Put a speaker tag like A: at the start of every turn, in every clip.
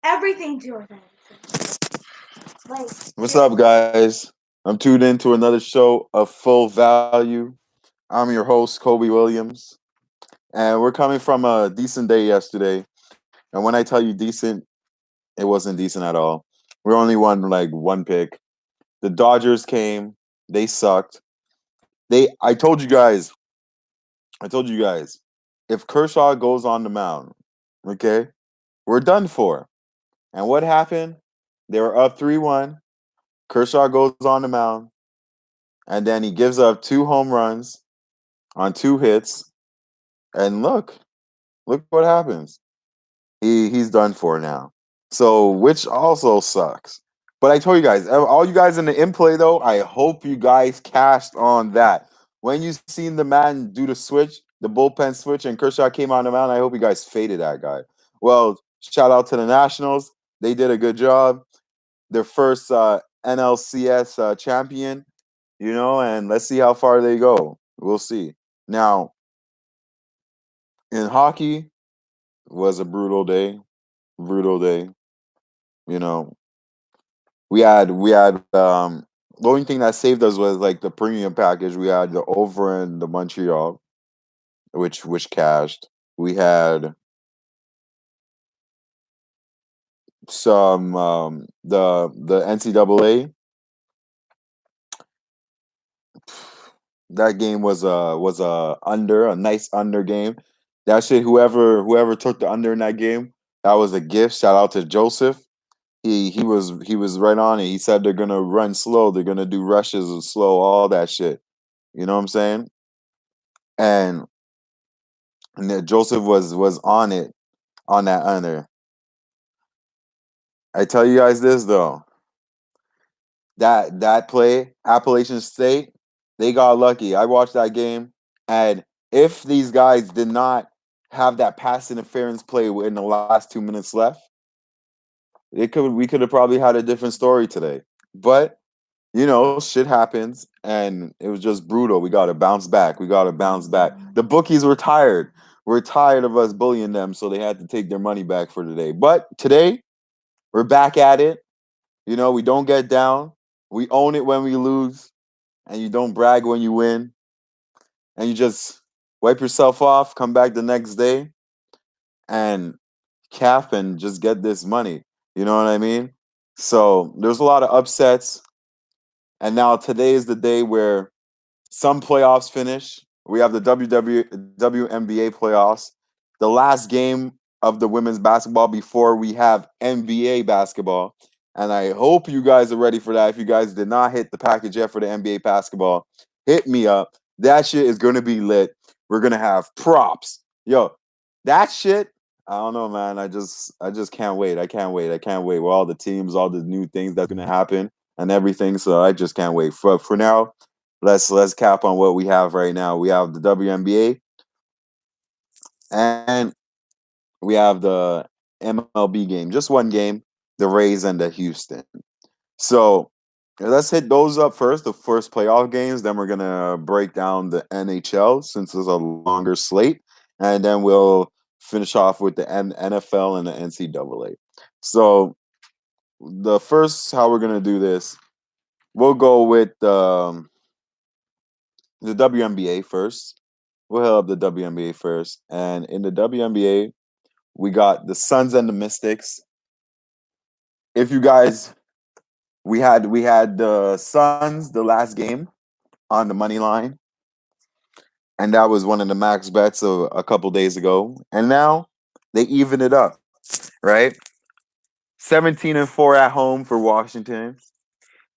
A: everything to do with anything.
B: What's up, guys? I'm tuned into another show of Full Value. I'm your host, Kobe Williams, and we're coming from a decent day yesterday. And when I tell you decent, it wasn't decent at all. We only won like one pick. The Dodgers came. They sucked. I told you guys. If Kershaw goes on the mound, okay, we're done for. And what happened? They were up 3-1. Kershaw goes on the mound, and then he gives up 2 home runs on 2 hits. And look what happens. He's done for now. So, which also sucks. But I told you guys, all you guys in the in play though, I hope you guys cashed on that. When you seen the man do the switch, the bullpen switch, and Kershaw came on the mound, I hope you guys faded that guy. Well, shout out to the Nationals. They did a good job. Their first NLCS champion, and let's see how far they go. We'll see. Now, in hockey, was a brutal day. Brutal day. You know, we had the only thing that saved us was like the premium package. We had the over in the Montreal, which cashed. We had some the NCAA. That game was a nice under game. That shit, whoever took the under in that game, that was a gift. Shout out to Joseph. He was right on it. He said they're gonna run slow, they're gonna do rushes and slow, all that shit. You know what I'm saying? And, and then Joseph was on it on that under. I tell you guys this though. That play, Appalachian State, they got lucky. I watched that game, and if these guys did not have that pass interference play in the last 2 minutes left, we could have probably had a different story today. But shit happens, and it was just brutal. We got to bounce back. The bookies were tired. We're tired of us bullying them, so they had to take their money back for today. But today, we're back at it. We don't get down. We own it when we lose, and you don't brag when you win. And you just wipe yourself off, come back the next day, and cap and just get this money. You know what I mean? So there's a lot of upsets. And now today is the day where some playoffs finish. We have the WNBA playoffs, the last game of the women's basketball before we have NBA basketball. And I hope you guys are ready for that. If you guys did not hit the package yet for the NBA basketball, hit me up. That shit is going to be lit. We're going to have props. Yo, that shit, I don't know, man. I just can't wait. I can't wait. With all the teams, all the new things that's going to happen and everything. So I just can't wait. For now, let's cap on what we have right now. We have the WNBA, and we have the MLB game. Just one game, the Rays and the Houston. So let's hit those up first, the first playoff games. Then we're gonna break down the NHL since it's a longer slate, and then we'll finish off with the NFL and the NCAA. So the first, how we're gonna do this, we'll go with the WNBA first. We'll hit up the WNBA first, and in the WNBA, we got the Suns and the Mystics. If you guys, we had the Suns the last game on the money line, and that was one of the max bets of a couple days ago. And now they even it up, right? 17-4 at home for Washington,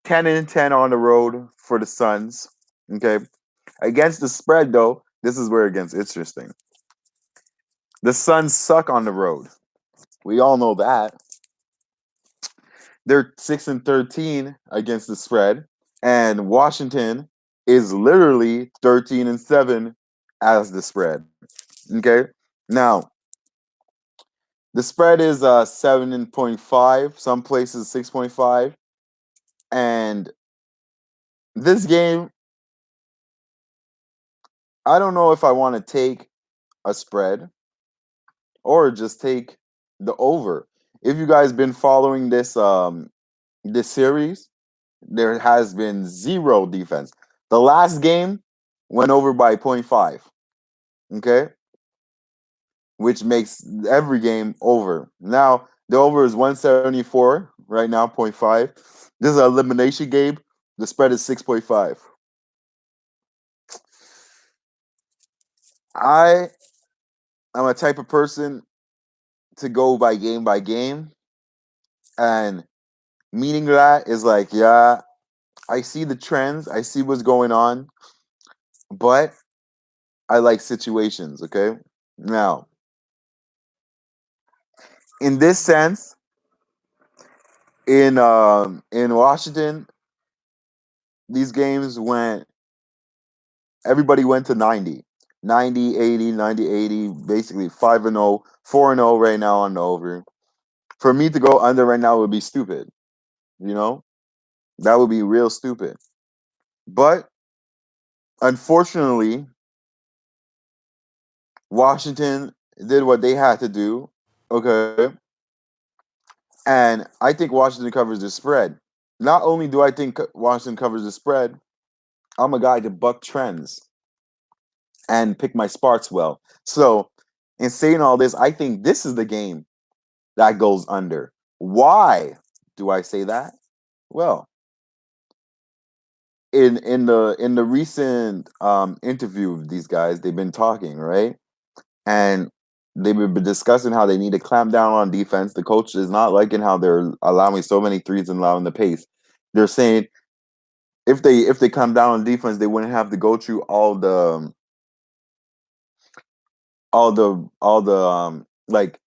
B: 10-10 on the road for the Suns. Okay, against the spread though, this is where it gets interesting. The Suns suck on the road. We all know that. They're 6-13 against the spread, and Washington is literally 13-7 as the spread. Okay, now the spread is 7.5. Some places 6.5, and this game, I don't know if I want to take a spread or just take the over. if you guys been following this series, there has been zero defense. The last game went over by 0.5. Okay, which makes every game over. Now the over is 174 right now, 0.5. This is an elimination game. The spread is 6.5. I am a type of person to go by game, and meaning that is like, yeah, I see the trends, I see what's going on, but I like situations. Okay, now in this sense, in Washington, these games went everybody went to 90. 90, 80, 90, 80, basically 5-0, 4-0 right now on the over. For me to go under right now would be stupid. You know? That would be real stupid. But unfortunately, Washington did what they had to do. Okay. And I think Washington covers the spread. Not only do I think Washington covers the spread, I'm a guy to buck trends and pick my spots well. So, in saying all this, I think this is the game that goes under. Why do I say that? Well, in the recent interview of these guys, they've been talking, right? And they've been discussing how they need to clamp down on defense. The coach is not liking how they're allowing so many threes and allowing the pace. They're saying if they clamp down on defense, they wouldn't have to go through all the like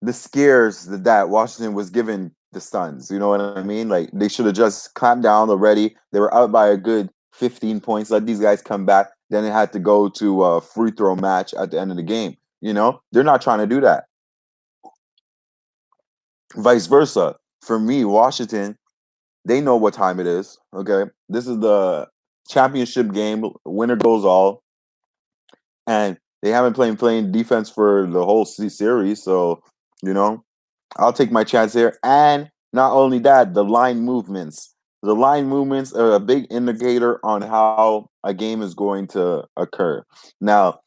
B: the scares that Washington was giving the Suns. You know what I mean? Like they should have just clamped down already. They were out by a good 15 points. Let these guys come back. Then it had to go to a free throw match at the end of the game. You know, they're not trying to do that. Vice versa. For me, Washington, they know what time it is. Okay, this is the championship game. Winner goes all, and they haven't playing defense for the whole series. So you know, I'll take my chance here. And not only that, the line movements. The line movements are a big indicator on how a game is going to occur. Now,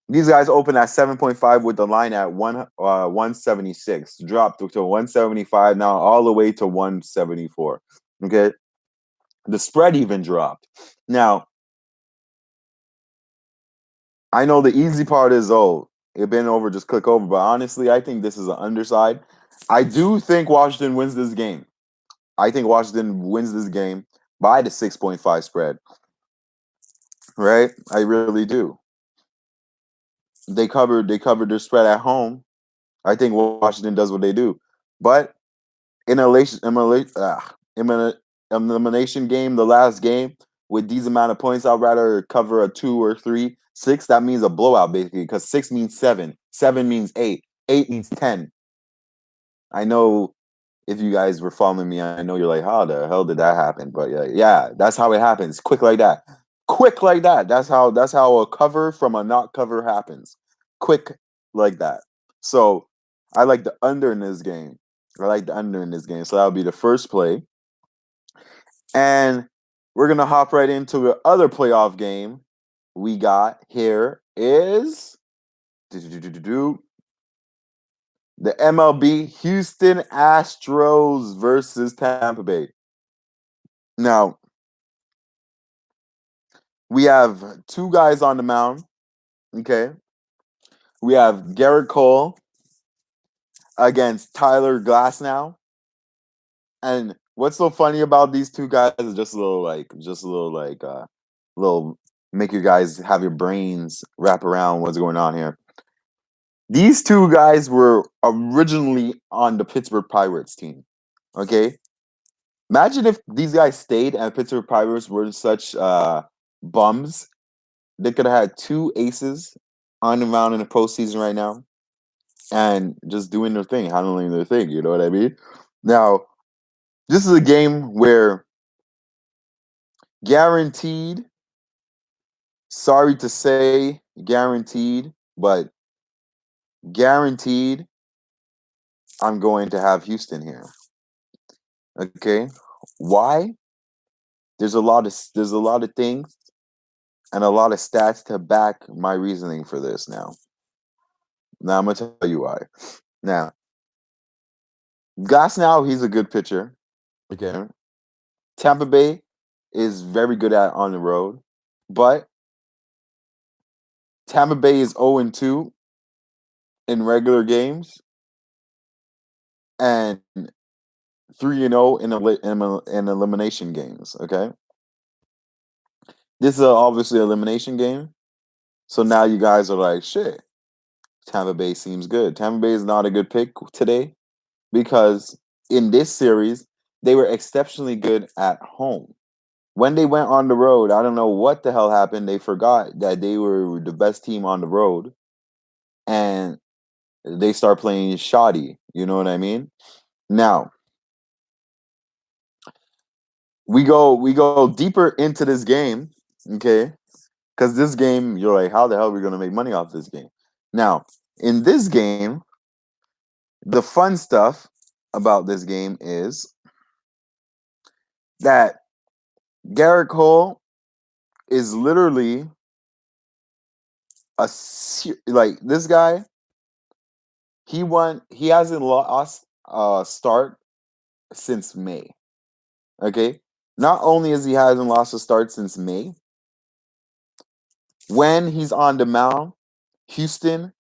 B: these guys open at 7.5 with the line at 176. Dropped to 175 now, all the way to 174. Okay. The spread even dropped. Now, I know the easy part is, it been over, just click over. But honestly, I think this is an underside. I do think Washington wins this game. I think Washington wins this game by the 6.5 spread. Right? I really do. They covered their spread at home. I think Washington does what they do. But in elimination game, the last game, with these amount of points, I'd rather cover a 2 or 3. 6, that means a blowout basically, because 6 means 7. 7 means 8. 8 means 10. I know if you guys were following me, I know you're like, how the hell did that happen? But yeah, that's how it happens. Quick like that. Quick like that. That's how a cover from a not cover happens. Quick like that. So I like the under in this game. I like the under in this game. So that'll be the first play. And we're gonna hop right into the other playoff game we got here is the MLB Houston Astros versus Tampa Bay. Now, we have two guys on the mound. Okay. We have Garrett Cole against Tyler Glasnow. And what's so funny about these two guys is little make you guys have your brains wrap around what's going on here. These two guys were originally on the Pittsburgh Pirates team. Okay. Imagine if these guys stayed and Pittsburgh Pirates were such bums. They could have had two aces on the mound in the postseason right now and just doing their thing, handling their thing. You know what I mean? Now, this is a game where guaranteed, sorry to say, guaranteed, but guaranteed I'm going to have Houston here. Okay, why? There's a lot of things and a lot of stats to back my reasoning for this. Now I'm gonna tell you why. Now, Glasnow, he's a good pitcher. Okay, Tampa Bay is very good at on the road, but Tampa Bay is 0-2 in regular games and 3-0 in elimination games. Okay, this is obviously an elimination game. So now you guys are like, shit, Tampa Bay seems good. Tampa Bay is not a good pick today because in this series, they were exceptionally good at home. When they went on the road, I don't know what the hell happened. They forgot that they were the best team on the road and they start playing shoddy. You know what I mean? Now, we go deeper into this game, okay? Because this game, you're like, how the hell are we going to make money off this game? Now, in this game, the fun stuff about this game is that Garrett Cole is literally like this guy. He hasn't lost a start since May. Okay, not only has he hasn't lost a start since May. When he's on the mound, Houston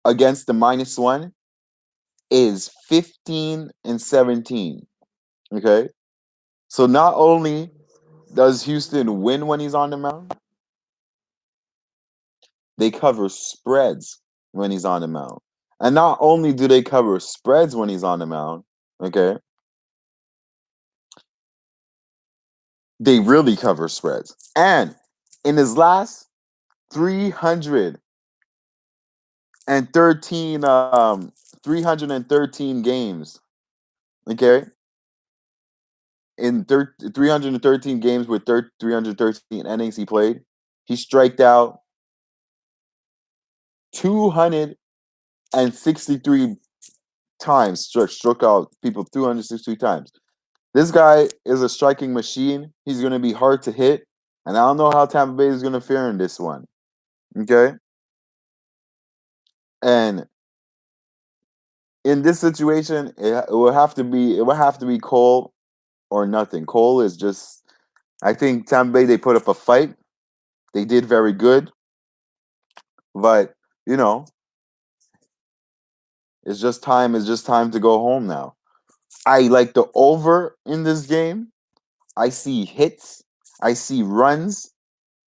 B: against the -1 is 15-17. Okay, so not only does Houston win when he's on the mound, they cover spreads when he's on the mound. And not only do they cover spreads when he's on the mound, okay, they really cover spreads. And in his last 313 games, okay, in 313 games with 313 innings he played, he striked out 263 times, struck out people 263 times. This guy is a striking machine. He's going to be hard to hit. And I don't know how Tampa Bay is going to fare in this one. Okay? And in this situation, it will have to be Cole or nothing. Cole is just, I think Tampa Bay, they put up a fight. They did very good. But, you know, it's just time to go home now. I like the over in this game. I see hits. I see runs.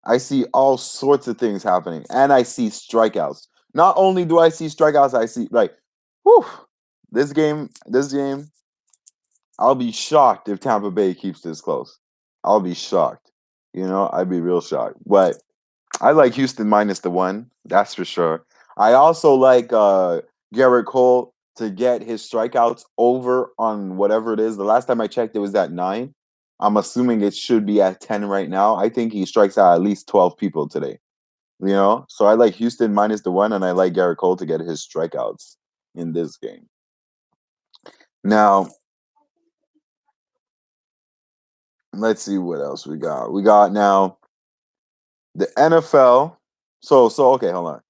B: I see all sorts of things happening. And I see strikeouts. Not only do I see strikeouts, I see whew, this game, I'll be shocked if Tampa Bay keeps this close. I'll be shocked. You know, I'd be real shocked. But I like Houston -1. That's for sure. I also like Garrett Cole to get his strikeouts over on whatever it is. The last time I checked, it was at 9. I'm assuming it should be at 10 right now. I think he strikes out at least 12 people today. You know, so I like Houston -1, and I like Garrett Cole to get his strikeouts in this game. Now, let's see what else we got. We got now the NFL. So okay, hold on.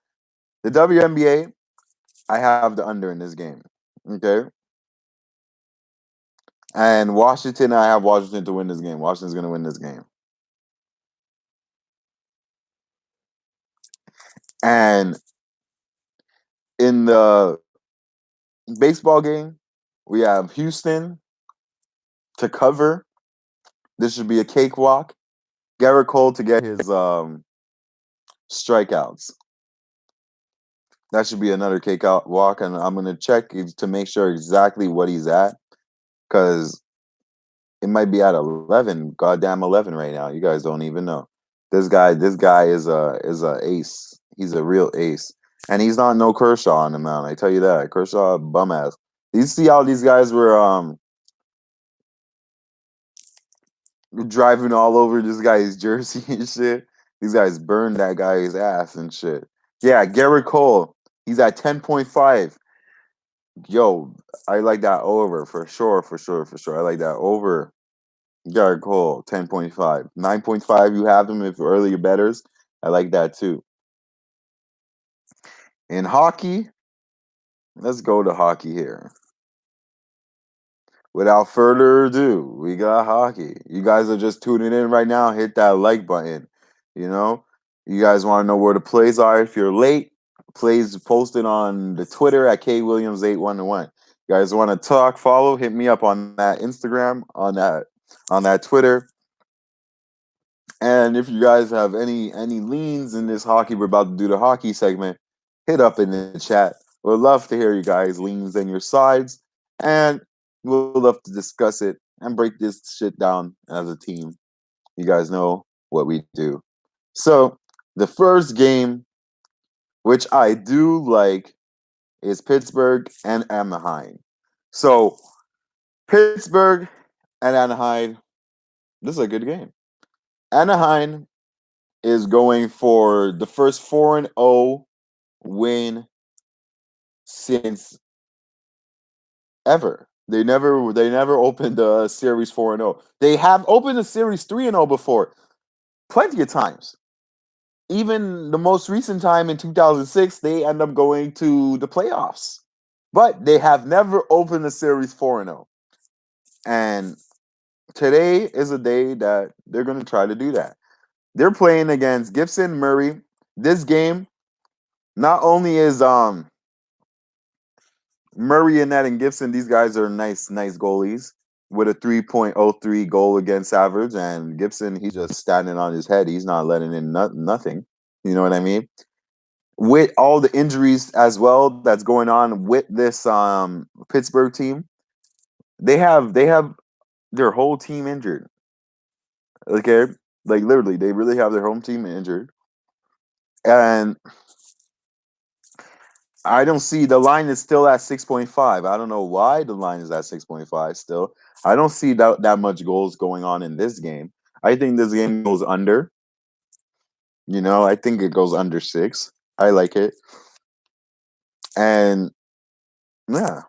B: The WNBA, I have the under in this game. Okay. And Washington, I have Washington to win this game. Washington's going to win this game. And in the baseball game, we have Houston to cover. This should be a cakewalk. Garrett Cole to get his strikeouts. That should be another cakewalk. And I'm going to check to make sure exactly what he's at. Because it might be at 11, goddamn 11 right now. You guys don't even know. This guy is a ace. He's a real ace, and he's not no Kershaw on the mound. I tell you that. Kershaw bum ass. You see how these guys were driving all over this guy's jersey and shit. These guys burned that guy's ass and shit. Yeah, Garrett Cole. He's at 10.5. Yo, I like that over for sure, for sure, for sure. I like that over. You got a call 10.5. 9.5, you have them if earlier betters. I like that too. In hockey, let's go to hockey here. Without further ado, we got hockey. You guys are just tuning in right now. Hit that like button. You know, you guys want to know where the plays are. If you're late, plays posted on the Twitter at kwilliams811. You guys want to talk, follow, hit me up on that Instagram, on that Twitter. And if you guys have any leans in this hockey, we're about to do the hockey segment, hit up in the chat. We'd love to hear you guys leans and your sides, and we'll love to discuss it and break this shit down as a team. You guys know what we do. So the first game, which I do like, is Pittsburgh and Anaheim. So Pittsburgh and Anaheim, this is a good game. Anaheim is going for the first 4-0 win since ever. They never opened a series 4-0. They have opened a series 3-0 before, plenty of times. Even the most recent time in 2006, they end up going to the playoffs. But they have never opened a series 4-0. And today is a day that they're going to try to do that. They're playing against Gibson Murray. This game, not only is Murray and Ned and Gibson, these guys are nice goalies with a 3.03 goal against average. And Gibson, he's just standing on his head. He's not letting in nothing. You know what I mean? With all the injuries as well that's going on with this Pittsburgh team, they have their whole team injured. Okay, like literally, they really have their home team injured, and I don't see the line is still at 6.5. I don't know why the line is at 6.5 still. I don't see that much goals going on in this game. I think this game goes under. I think it goes under 6. I like it. And yeah,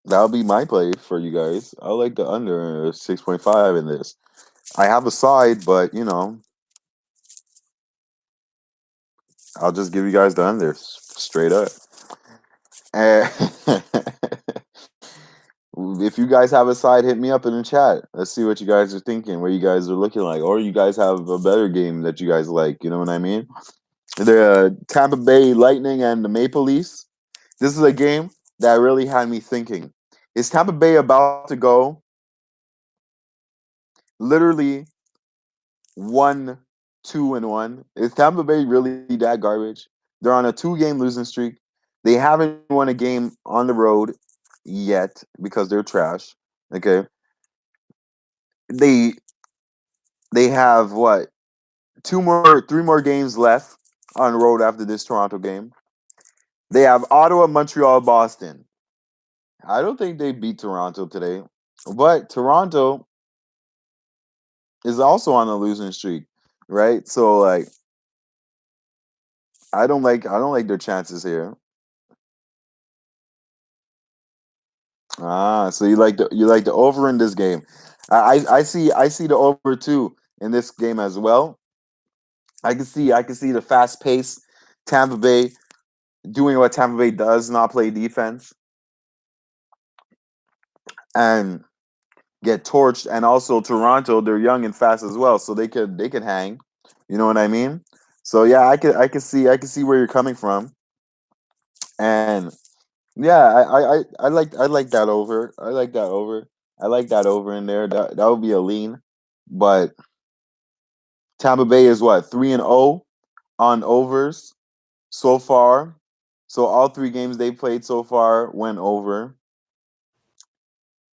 B: that'll be my play for you guys. I like the under 6.5 in this. I have a side, but I'll just give you guys the under straight up. And if you guys have a side, hit me up in the chat. Let's see what you guys are thinking, what you guys are looking like, or you guys have a better game that you guys like. You know what I mean? The Tampa Bay Lightning and the Maple Leafs. This is a game that really had me thinking. Is Tampa Bay about to go literally 1-2-1? Is Tampa Bay really that garbage? They're on a 2-game losing streak. They haven't won a game on the road yet because they're trash. Okay. They have what? 3 more games left on the road after this Toronto game. They have Ottawa, Montreal, Boston. I don't think they beat Toronto today, but Toronto is also on a losing streak, right? So like, I don't like their chances here. So you like the over in this game. I see the over too in this game as well. I can see the fast pace Tampa Bay doing what Tampa Bay does, not play defense and get torched. And also Toronto, they're young and fast as well, so they could hang. You know what I mean? So yeah, I could see where you're coming from. And yeah, I like that over. I like that over. I like that over in there. That would be a lean. But Tampa Bay is what, 3-0 on overs so far. So all 3 games they played so far went over.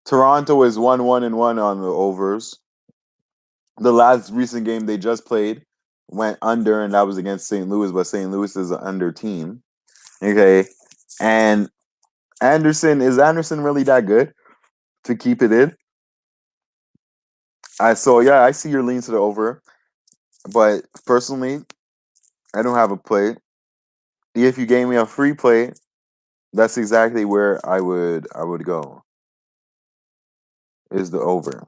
B: Toronto is 1-1-1 on the overs. The last recent game they just played went under, and that was against St. Louis, but St. Louis is an under team. Okay. And is Anderson really that good to keep it in? So yeah, I see your lean to the over. But personally, I don't have a play. If you gave me a free play, That's exactly where I would go. Is the over.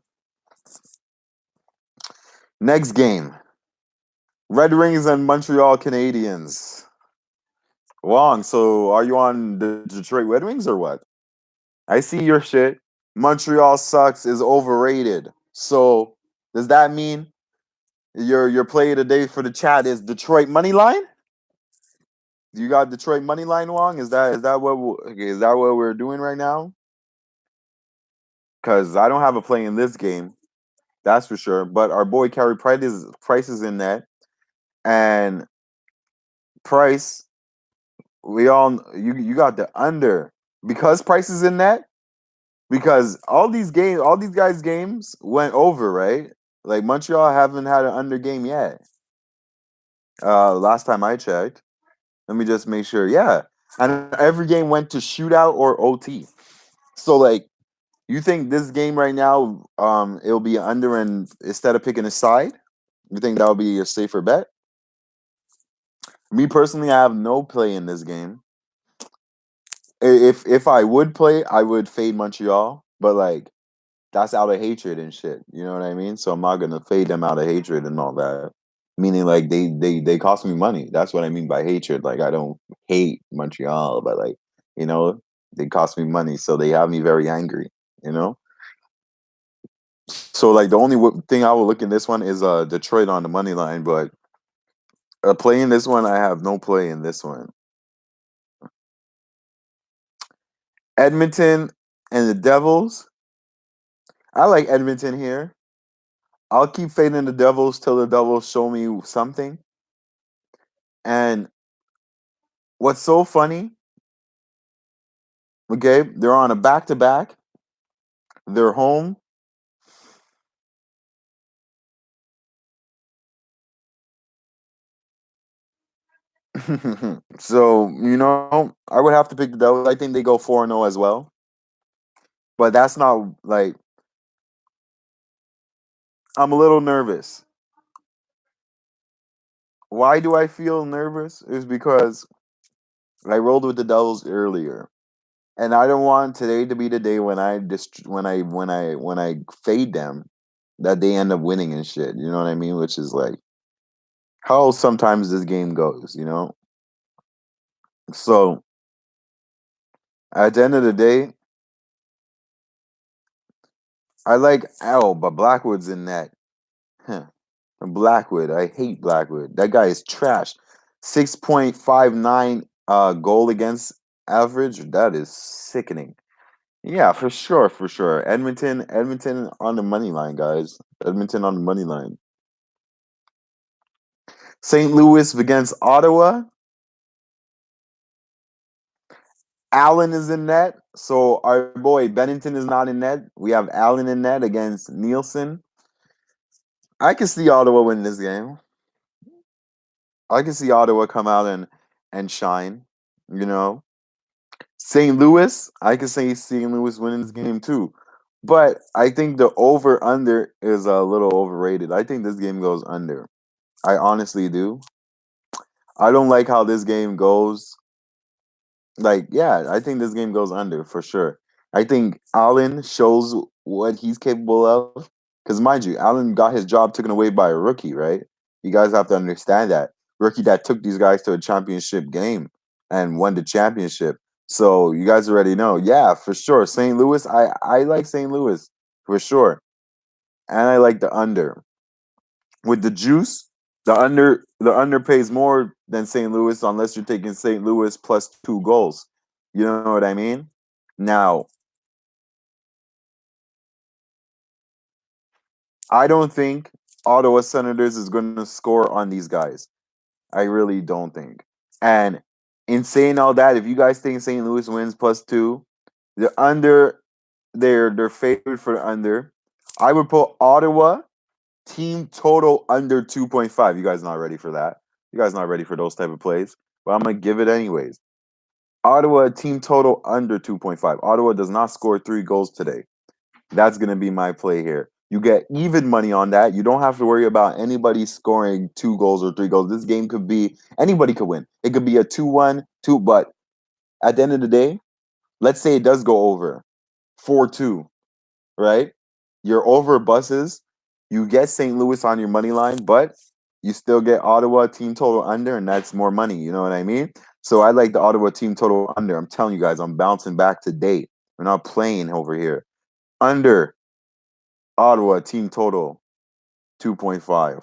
B: Next game. Red Wings and Montreal Canadiens. Wong, so are you on the Detroit Red Wings or what? I see your shit. Montreal sucks is overrated. So does that mean your play of the day for the chat is Detroit money line? You got Detroit money line, Wong? Is that what we're doing right now? Because I don't have a play in this game, that's for sure. But our boy Carey Price is in net, and Price, you got the under because Price is in net. Because all these guys' games went over, right? Like Montreal haven't had an under game yet. Last time I checked, let me just make sure. Yeah, and every game went to shootout or OT. So like, you think this game right now, it'll be under, and instead of picking a side, you think that would be a safer bet? Me personally, I have no play in this game. If I would play, I would fade Montreal, but like that's out of hatred and shit. You know what I mean? So I'm not gonna fade them out of hatred and all that. Meaning like they cost me money. That's what I mean by hatred. Like I don't hate Montreal, but like, they cost me money, so they have me very angry. You know. So like the only thing I will look in this one is Detroit on the money line, but play in this one, I have no play in this one. Edmonton and the Devils. I like Edmonton here. I'll keep fading the Devils till the Devils show me something. And what's so funny, okay, they're on a back-to-back. They're home. So, I would have to pick the Devils. I think they go 4-0 as well. But that's not like, I'm a little nervous. Why do I feel nervous? Is because I rolled with the Devils earlier. And I don't want today to be the day when I fade them, that they end up winning and shit. You know what I mean? Which is like how sometimes this game goes. So at the end of the day, I like Al, but Blackwood's in that. Huh. Blackwood, I hate Blackwood. That guy is trash. 6.59 goal against average. That is sickening. Yeah, for sure, for sure. Edmonton on the money line, guys. Edmonton on the money line. St. Louis against Ottawa. Allen is in net. So our boy Bennington is not in net. We have Allen in net against Nielsen. I can see Ottawa win this game. I can see Ottawa come out and shine. You know, St. Louis. I can see St. Louis winning this game too. But I think the over under is a little overrated. I think this game goes under. I honestly do. I don't like how this game goes. Like, yeah, I think this game goes under for sure. I think Allen shows what he's capable of. Because, mind you, Allen got his job taken away by a rookie, right? You guys have to understand that. Rookie that took these guys to a championship game and won the championship. So you guys already know. Yeah, for sure. St. Louis, I like St. Louis for sure. And I like the under. With the juice, the under pays more than St. Louis unless you're taking St. Louis plus 2 goals. You know what I mean? Now, I don't think Ottawa Senators is going to score on these guys. I really don't think. And in saying all that, if you guys think St. Louis wins +2, the under, they're favored for the under. I would put Ottawa team total under 2.5. You guys not ready for that? You guys not ready for those type of plays? But I'm gonna give it anyways. Ottawa team total under 2.5. Ottawa does not score 3 goals today. That's gonna be my play here. You get even money on that. You don't have to worry about anybody scoring 2 goals or 3 goals. This game could be anybody could win. It could be a 2-1, 2, but at the end of the day, let's say it does go over 4-2, right? You're over buses. You get St. Louis on your money line, but you still get Ottawa team total under, and that's more money. You know what I mean? So I like the Ottawa team total under. I'm telling you guys, I'm bouncing back to date. We're not playing over here. Under Ottawa team total 2.5.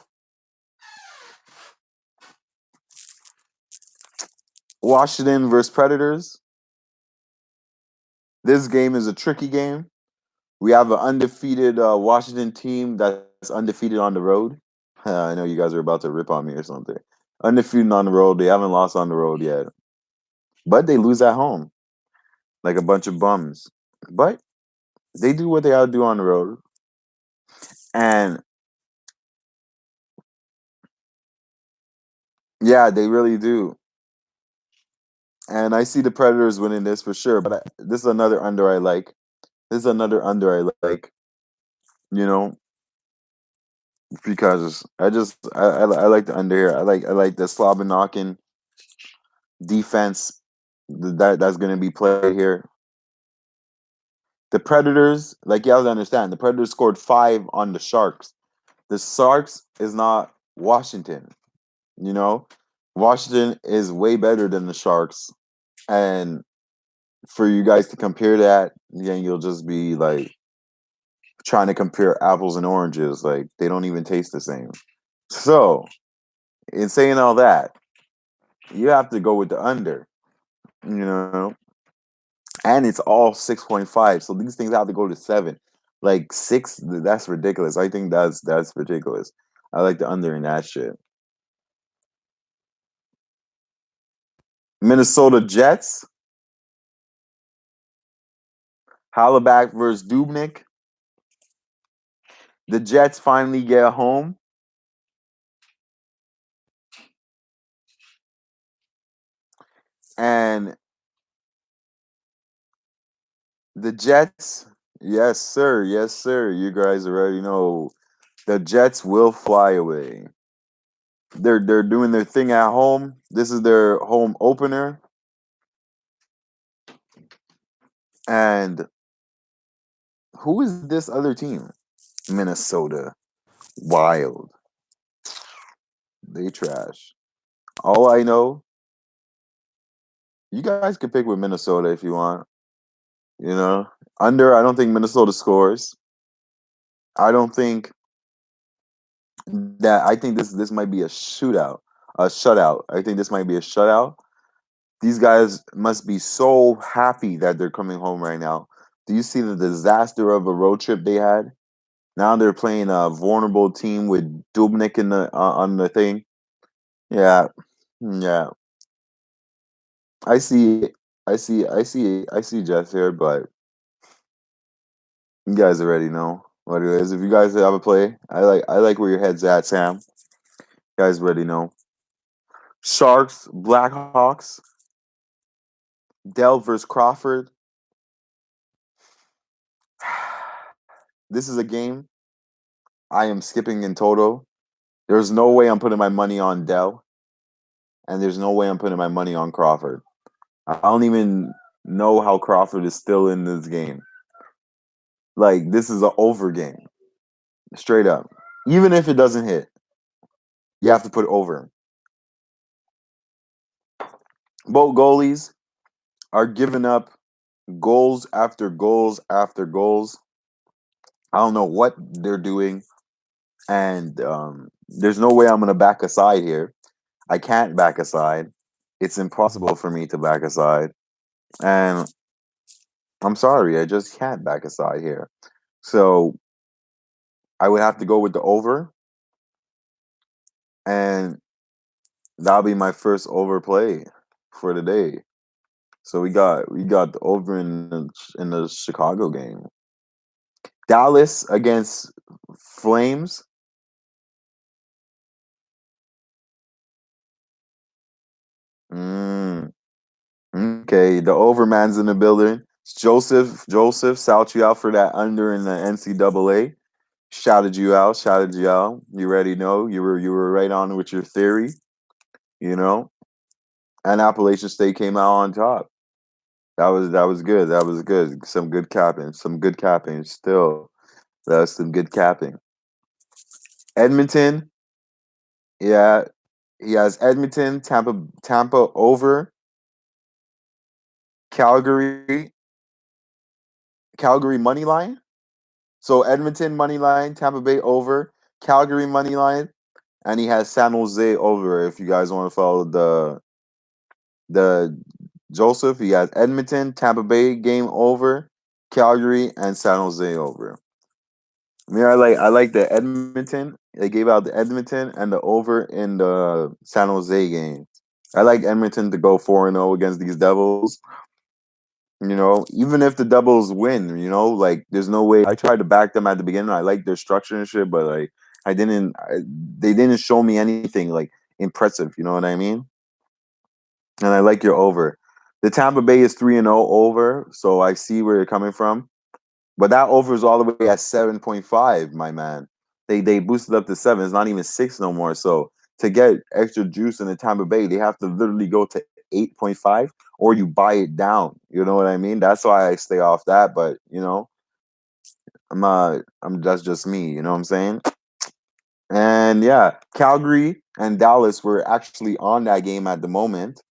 B: Washington versus Predators. This game is a tricky game. We have an undefeated Washington team that's undefeated on the road. I know you guys are about to rip on me or something. Undefeated on the road. They haven't lost on the road yet. But they lose at home like a bunch of bums. But they do what they ought to do on the road. And yeah, they really do. And I see the Predators winning this for sure. But this is another under I like. This is another under I like. You know, because I like the under here. I like the Slobber defense that's going to be played here. The Predators, like you have to understand, the Predators scored 5 on the Sharks. The Sharks is not Washington. You know, Washington is way better than the Sharks, and for you guys to compare that, then you'll just be like trying to compare apples and oranges. Like they don't even taste the same. So, in saying all that, you have to go with the under. You know, and it's all 6.5. So these things have to go to 7. Like 6, that's ridiculous. I think that's ridiculous. I like the under in that shit. Minnesota Jets, Halleback versus Dubnik. The Jets finally get home. And the Jets, yes, sir. Yes, sir. You guys already know the Jets will fly away. They're doing their thing at home. This is their home opener. And who is this other team? Minnesota. Wild. They trash. All I know, you guys can pick with Minnesota if you want. You know, under. I don't think Minnesota scores. I don't think that. I think this might be a shootout, a shutout. I think this might be a shutout. These guys must be so happy that they're coming home right now. Do you see the disaster of a road trip they had? Now they're playing a vulnerable team with Dubnik in the on the thing. Yeah, yeah. I see, I see Jets here, but you guys already know what it is. If you guys have a play, I like where your head's at, Sam. You guys already know. Sharks, Blackhawks, Dell versus Crawford. This is a game I am skipping in total. There's no way I'm putting my money on Dell, and there's no way I'm putting my money on Crawford. I don't even know how Crawford is still in this game. Like this is an over game, straight up. Even if it doesn't hit, you have to put over. Both goalies are giving up goals after goals after goals. I don't know what they're doing, and there's no way I'm going to back a side here. I can't back a side. It's impossible for me to back a side, and I'm sorry, I just can't back a side here. So I would have to go with the over, and that'll be my first overplay for the day. So we got the over in the Chicago game. Dallas against Flames. Mm, okay, the overman's in the building. Joseph, shout you out for that under in the NCAA. Shouted you out, shouted you out. You already know you were right on with your theory, you know. And Appalachian State came out on top. That was good. That was good. Some good capping. Some good capping. Still, that was some good capping. Edmonton, yeah, he has Edmonton, Tampa over, Calgary, Calgary money line. So Edmonton money line, Tampa Bay over, Calgary money line, and he has San Jose over. If you guys want to follow the Joseph, he has Edmonton, Tampa Bay game over, Calgary, and San Jose over. I mean, I like the Edmonton. They gave out the Edmonton and the over in the San Jose game. I like Edmonton to go 4-0 against these Devils. Even if the Devils win, like there's no way. I tried to back them at the beginning. I like their structure and shit, but like I didn't. They didn't show me anything like impressive. You know what I mean? And I like your over. The Tampa Bay is 3-0 over, so I see where you're coming from. But that over is all the way at 7.5, my man. They boosted up to 7. It's not even 6 no more. So to get extra juice in the Tampa Bay, they have to literally go to 8.5 or you buy it down. You know what I mean? That's why I stay off that. But I'm that's just me. You know what I'm saying? And yeah, Calgary and Dallas were actually on that game at the moment.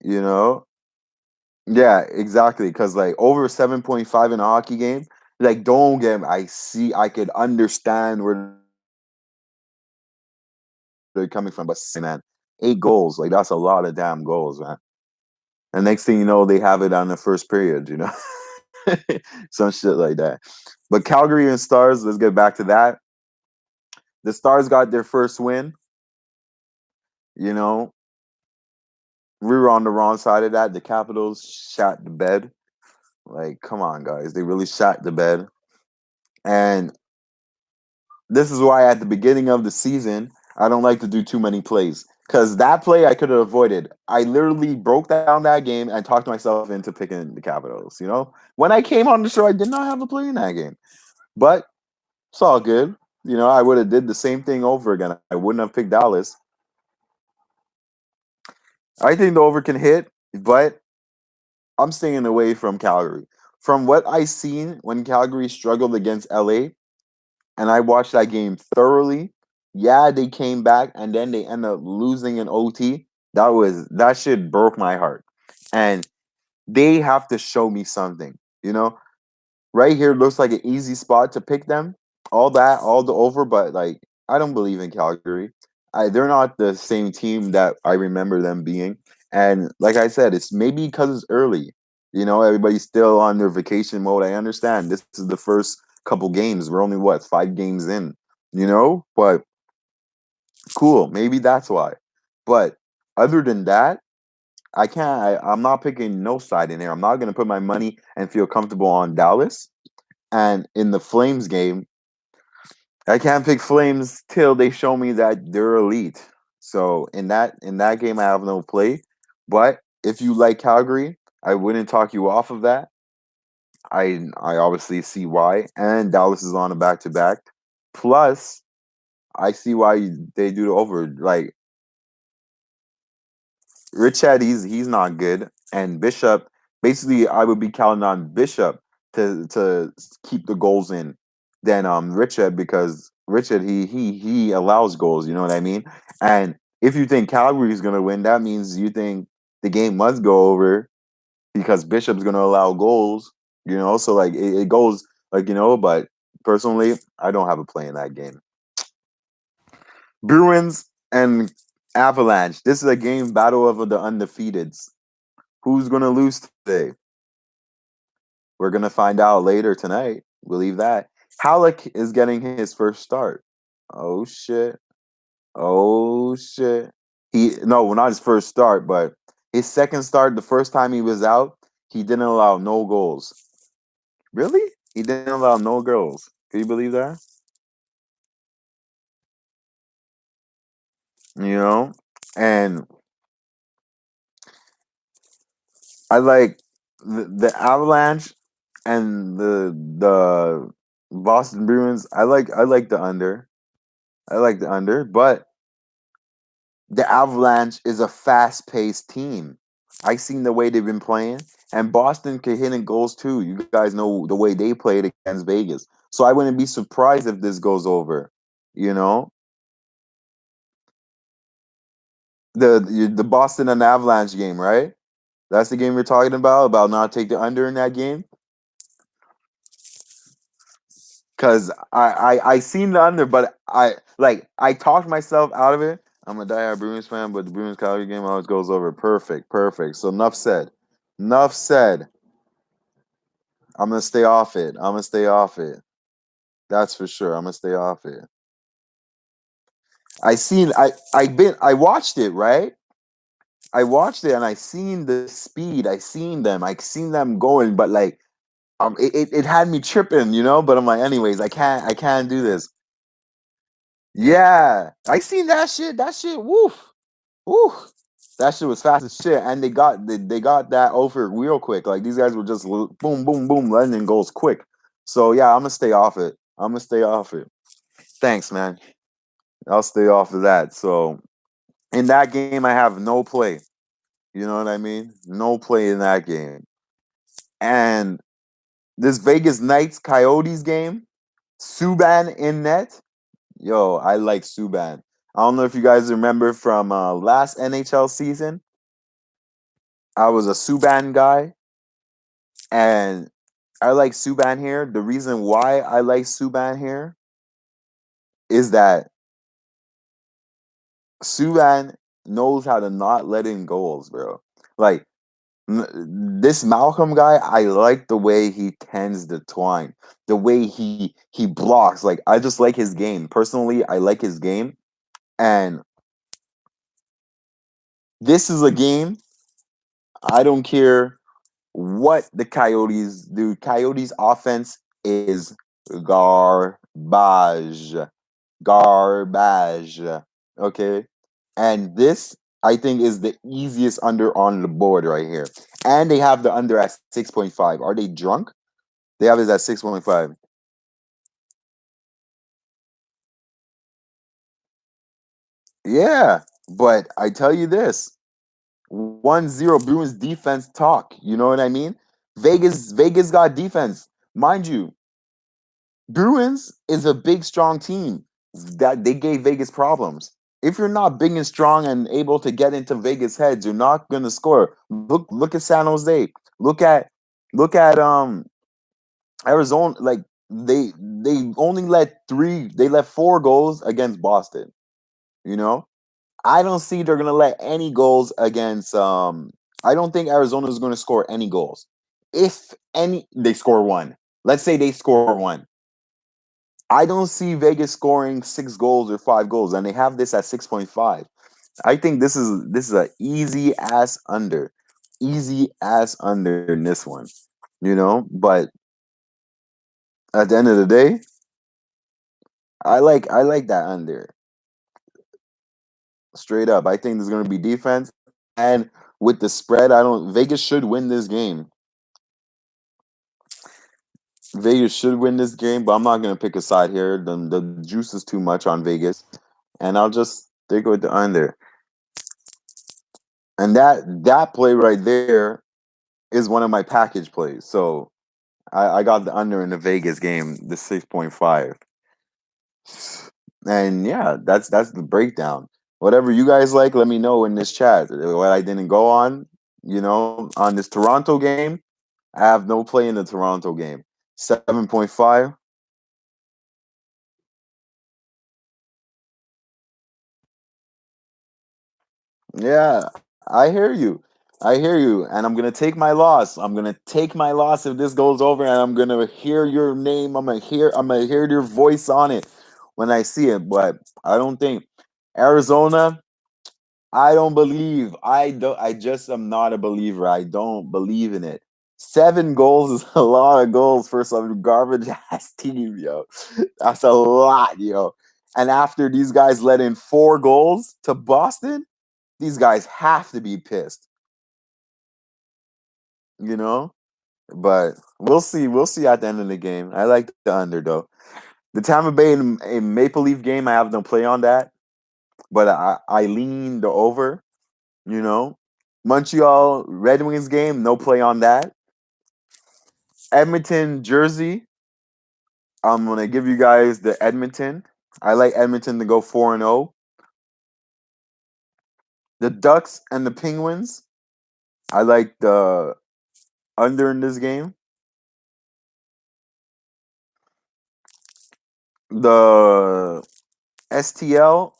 B: You know, Yeah, exactly. Because like over 7.5 in a hockey game, like don't get me. I could understand where they're coming from, but man, 8 goals, like that's a lot of damn goals, man. And next thing you know, they have it on the first period. Some shit like that. But Calgary and Stars, let's get back to that. The Stars got their first win. You know, we were on the wrong side of that. The Capitals shot the bed. Like, come on, guys. They really shot the bed. And this is why at the beginning of the season, I don't like to do too many plays. Because that play I could have avoided. I literally broke down that game and talked myself into picking the Capitals. When I came on the show, I did not have a play in that game. But it's all good. I would have did the same thing over again. I wouldn't have picked Dallas. I think the over can hit, but I'm staying away from Calgary. From what I seen when Calgary struggled against LA, and I watched that game thoroughly. Yeah, they came back and then they end up losing in OT. That shit broke my heart. And they have to show me something. You know, right here looks like an easy spot to pick them. All the over, but like I don't believe in Calgary. They're not the same team that I remember them being. And like I said, it's maybe because it's early. Everybody's still on their vacation mode. I understand. This is the first couple games. We're only 5 games in. But cool. Maybe that's why. But other than that, I can't. I'm not picking no side in here. I'm not gonna put my money and feel comfortable on Dallas. And in the Flames game, I can't pick Flames till they show me that they're elite. So in that game, I have no play. But if you like Calgary, I wouldn't talk you off of that. I obviously see why, and Dallas is on a back to back. Plus, I see why they do the over. Like Richard, he's not good, and Bishop. Basically, I would be counting on Bishop to keep the goals in than Richard because Richard he allows goals. You know what I mean? And if you think Calgary is gonna win, that means you think the game must go over because Bishop's gonna allow goals. So like it goes But personally, I don't have a play in that game. Bruins and Avalanche. This is a game battle of the undefeateds. Who's gonna lose today? We're gonna find out later tonight. Believe that. Halleck is getting his first start. Oh shit. Oh shit. Not his first start, but his second start. The first time he was out, he didn't allow no goals. Really? He didn't allow no goals. Can you believe that? You know? And I like the Avalanche and the Boston Bruins. I like the under. I like the under, but the Avalanche is a fast-paced team. I seen the way they've been playing, and Boston can hit in goals too. You guys know the way they played against Vegas, so I wouldn't be surprised if this goes over. You know, the Boston and Avalanche game, right? That's the game we're talking about not take the under in that game. Cause I seen the under, but I talked myself out of it. I'm a diehard Bruins fan, but the Bruins Calgary game always goes over. Perfect, perfect. So enough said. Enough said. I'm gonna stay off it. I'm gonna stay off it. That's for sure. I'm gonna stay off it. I watched it, right? I watched it and I seen the speed. I seen them going, but it had me tripping, But I'm like, anyways, I can't do this. Yeah, I seen that shit. That shit, woof, woof. That shit was fast as shit, and they got that over real quick. Like these guys were just boom, boom, boom, letting in goals quick. So yeah, I'm gonna stay off it. I'm gonna stay off it. Thanks, man. I'll stay off of that. So in that game, I have no play. You know what I mean? No play in that game. And this Vegas Knights Coyotes game, Subban in net. Yo, I like Subban. I don't know if you guys remember from last NHL season. I was a Subban guy, and I like Subban here. The reason why I like Subban here is that Subban knows how to not let in goals, bro. Like this Malcolm guy, I like the way he tends the twine, the way he blocks. Like I just like his game. Personally, I like his game, and this is a game. I don't care what the Coyotes do. Coyotes offense is garbage. Garbage. Okay. And this, I think, is the easiest under on the board right here. And they have the under at 6.5. Are they drunk? They have it at 6.5. Yeah. But I tell you this 1-0 Bruins defense talk. You know what I mean? Vegas got defense. Mind you, Bruins is a big, strong team that they gave Vegas problems. If you're not big and strong and able to get into Vegas heads, you're not gonna score. Look at San Jose. Look at look at Arizona. Like they only let 4 goals against Boston. You know, I don't see they're gonna let any goals against. I don't think Arizona is gonna score any goals. If any, they score one. Let's say they score one. I don't see Vegas scoring 6 goals or 5 goals, and they have this at 6.5. I think this is a easy ass under in this one, But at the end of the day, I like that under straight up. I think there's going to be defense, and with the spread, I don't. Vegas should win this game. Vegas should win this game, but I'm not going to pick a side here. The juice is too much on Vegas, and I'll just stick with the under. And that play right there is one of my package plays. So I got the under in the Vegas game, the 6.5. And yeah, that's the breakdown. Whatever you guys like, let me know in this chat. What I didn't go on this Toronto game, I have no play in the Toronto game. 7.5. Yeah, I hear you. I hear you. And I'm gonna take my loss. I'm gonna take my loss if this goes over, and I'm gonna hear your name. I'm gonna hear your voice on it when I see it. But I don't think Arizona, I don't believe. I just am not a believer. I don't believe in it. 7 goals is a lot of goals for some garbage ass team, yo. That's a lot, yo. And after these guys let in 4 goals to Boston, these guys have to be pissed, you know? But we'll see. We'll see at the end of the game. I like the under though. The Tampa Bay and Maple Leaf game, I have no play on that, but I lean the over, you know. Montreal Red Wings game, no play on that. Edmonton, Jersey. I'm gonna give you guys the Edmonton. I like Edmonton to go 4-0. The Ducks and the Penguins. I like the under in this game. The STL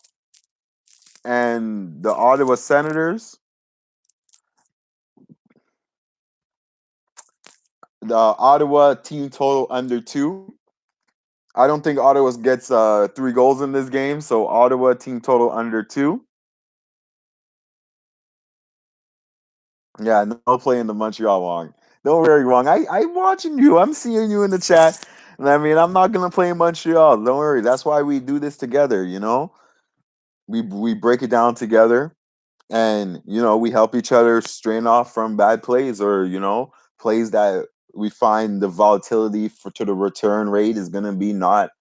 B: and the Ottawa Senators. The Ottawa team total under 2. I don't think Ottawa gets 3 goals in this game, so Ottawa team total under 2. Yeah, no play in the Montreal Wong. Don't worry, Wong. I'm watching you. I'm seeing you in the chat. I mean, I'm not gonna play in Montreal. Don't worry. That's why we do this together. We break it down together, and we help each other strain off from bad plays, or plays that we find the volatility to the return rate is gonna be not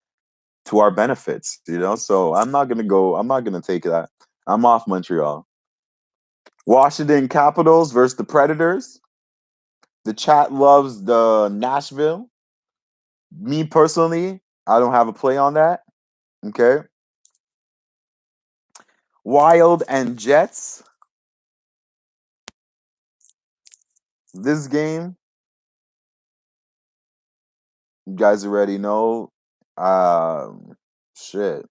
B: to our benefits. So I'm not gonna go. I'm not gonna take that. I'm off Montreal. Washington Capitals versus the Predators. The chat loves the Nashville. Me personally, I don't have a play on that. Okay. Wild and Jets. This game, you guys already know. Shit.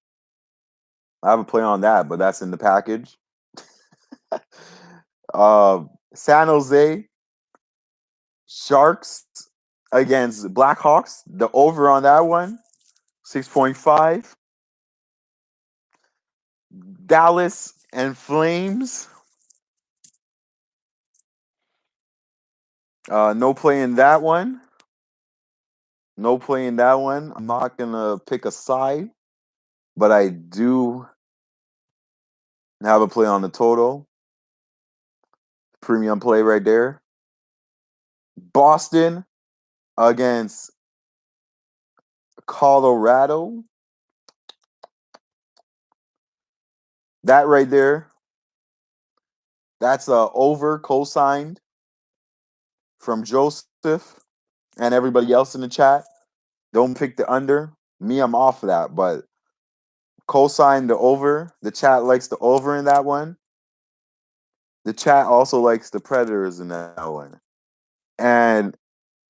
B: I have a play on that, but that's in the package. San Jose Sharks against Blackhawks. The over on that one, 6.5. Dallas and Flames. No play in that one. No play in that one. I'm not gonna pick a side, but I do have a play on the total. Premium play right there. Boston against Colorado. That right there. That's a over co-signed from Joseph and everybody else in the chat. Don't pick the under. Me, I'm off of that, but co-sign the over. The chat likes the over in that one. The chat also likes the Predators in that one. And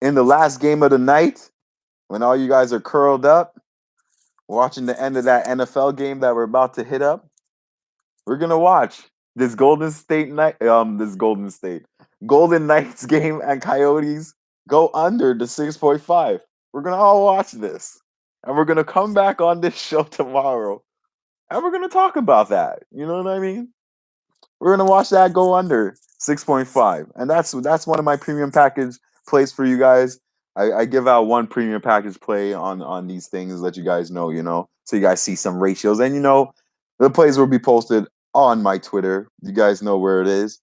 B: in the last game of the night, when all you guys are curled up, watching the end of that NFL game that we're about to hit up, we're gonna watch this Golden Knights game and Coyotes go under the 6.5. We're gonna all watch this, and we're gonna come back on this show tomorrow, and we're gonna talk about that. You know what I mean? We're gonna watch that go under 6.5, and that's one of my premium package plays for you guys. I give out one premium package play on these things, let you guys know, so you guys see some ratios, and the plays will be posted on my Twitter. You guys know where it is.